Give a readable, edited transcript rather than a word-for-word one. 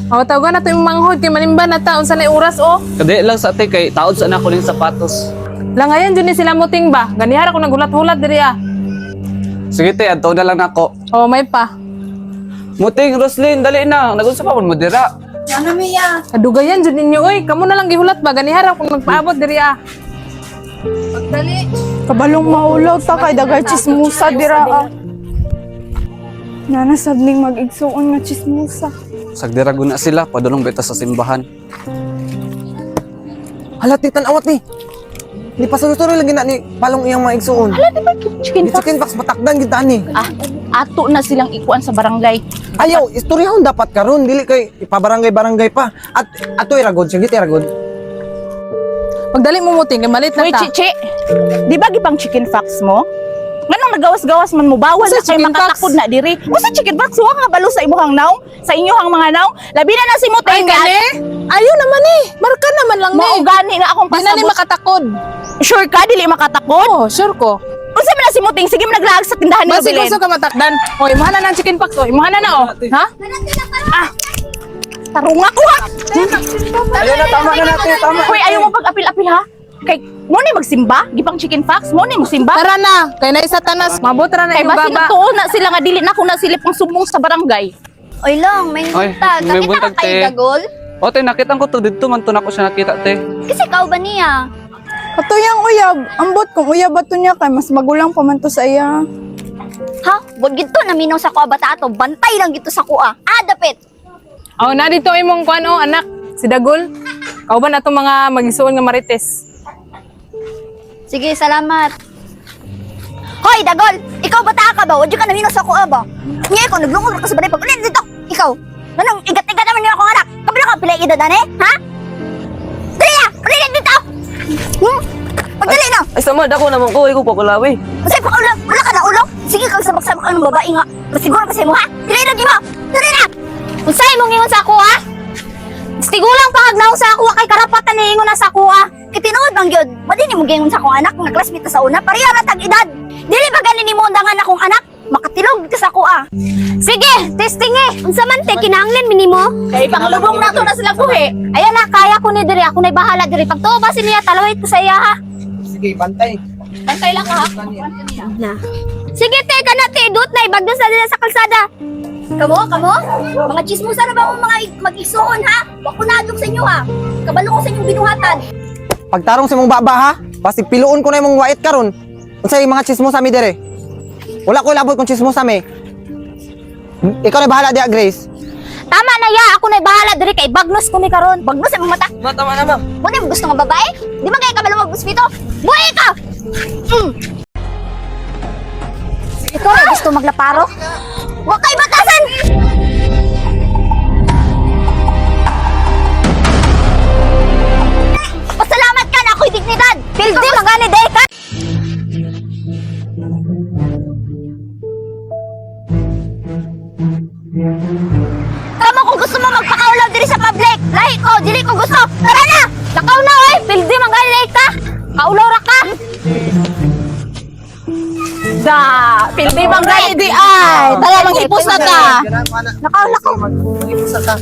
O, tawagan na to yung manghod kay manimba na taon sa oras o. Kadi lang sa ate kay taod sa anak ko ning sapatos. Langayan dyan ni sila muting ba? Ganihara ko nagulat-hulat diri ah. Sige te, adto na lang nako. O, may pa. Muting Roslyn, dali na. Nagunsa pa mo dira. Ano, Mia? Kadugayan dyan ninyo oy. Kamu na lang gihulat ba? Ganihara kung nagpaabot diri ah. Pagdali. Kabalong maulaw ta kay dagay chismusa dira. Nana sabning mag-igsuon nga chismusa. Sagdira guna sila, padulong beta sa simbahan. Hala, titan awat ni. Di pa suri lagi na ni palong iyang mga igsuon. Hala, di ba chicken Ni fox? chicken fox batakdan kita ni. Ato na silang ikuan sa barangay. Ayaw, istoryahon dapat karon dili kay ipabarangay-barangay pa. At ato iragod, sige iragod. Pagdali mo muting, kay malit na Hoy, ta. Chichi, di ba gipang chicken fox mo? Nganong nagawas-gawas man mo bawal Usa na kay chicken makatakod fox? na diri. Usa chicken fox wa nga balo sa imuhang naong, sa inyohang mga naong. Labi na si mo Ay, gani? Ayaw naman eh. Marka naman lang Mao ni. gani na akong Di na ni pasabot. makatakod. Sure ka dili makatakod? Oh, sure ko. Unsa man na si Muting sige managlaag sa tindahan ni Basi Bilin. gusto ka matakdan. O, imuha na ng chicken pox. O, imuha na na o. Ha? Tarunga ko ha. Ayun na, tama na natin, tama. Hoy, ayaw mo pag-apil-apil ha. Kay mo ni magsimba, gipang chicken fox, mo ni magsimba. Tara na. Kay na isa tanas. Mabot ra na Kay yung basi baba. natuo na sila nga dili na ko na silip ang sumbong sa barangay. Oy, Long, may Oy, buntag. may Nakita buntag, ka kay te. Dagol? O te, nakita ko to dito man to nako siya nakita te. Kasi ikaw ba niya? Katuyang uyab, ambot kung uyab ato niya kay mas magulang pa man to sa iya. Ha? Wag gito naminaw sa kuha bata ato. Bantay lang gito sa kuha. Dapit. O, na dito imong kuan o, anak. Si Dagol. Kauban na itong mga magisuon nga marites. Sige, salamat. Hoy, Dagol! Ikaw bata ka ba? Wag ka naminaw sa kuha ba? Niya ikaw, naglungol ka sa balay pag ulit dito. Ikaw, nanong igat-igat naman niyo akong anak. Kabila ka, pilay edad, ane? Ha? Dali na! Ulit dito! Pagdali na! Ay sama dako naman ko, iko pa kulawi. Masay pa ulo! Wala ka na ulo! Sige kang sabak-sabak ang babae nga. Masiguro pa sa mo, ha? Dali na, di mo! Dali na! Unsay mong ingon sa ako, ha? Stigulang pangagnaw sa ako, kay karapatan ni ingon na sa ako, ha? Kitinuod bang yun? Madi ni mo gingon sa akong anak, nagklasmita sa una, pareha na tag-edad. Dili ba ganin ni mo undangan akong anak? Makatilog ka sa ako, ah. Sige, testing eh. Unsa man te, kinahanglan minimo? Kay panglubong na to na sila buhi. Ayan na, kaya ko ni diri. Ako na'y bahala diri. Pag tuo ba niya, talawit ko sa iya, ha? Sige, bantay. Bantay lang ka ha. Sige, te, kanate, dut na, ibagdos na nila sa kalsada. Kamo? Mga chismosa na ba mong mga mag-igsuon, ha? Wag ko naadlok sa inyo, ha? Kabalo ko sa inyong binuhatan. Pagtarong sa imong baba ha, basi piluon ko na imong wait karon. Unsay mga chismosa mi dire? Wala ko labot kung chismosa mi. Ikaw na bahala diya, Grace. Tama na ya, ako na'y bahala diri kay bagnos ko ni karon. Bagnos ang mata. Tama na, ma'am. Mo na gusto nga babae? Di ba kay kabalo mag-hospital? Buhay ka. Ikaw ay gusto maglaparo? Wa kay batasan. Pasalamat ka na ako'y dignidad. Pildi magani day ka. Kamo kung gusto mo magpakaulaw diri sa public. Lahi ko, dili ko gusto. Tara na! Lakaw na, oy! Pildi magani ka! Kaulaw ra ka! Da, pildi bangay di ay. Tara mang ipos na ta. Lakaw, lakaw. Mag-ipos na ta.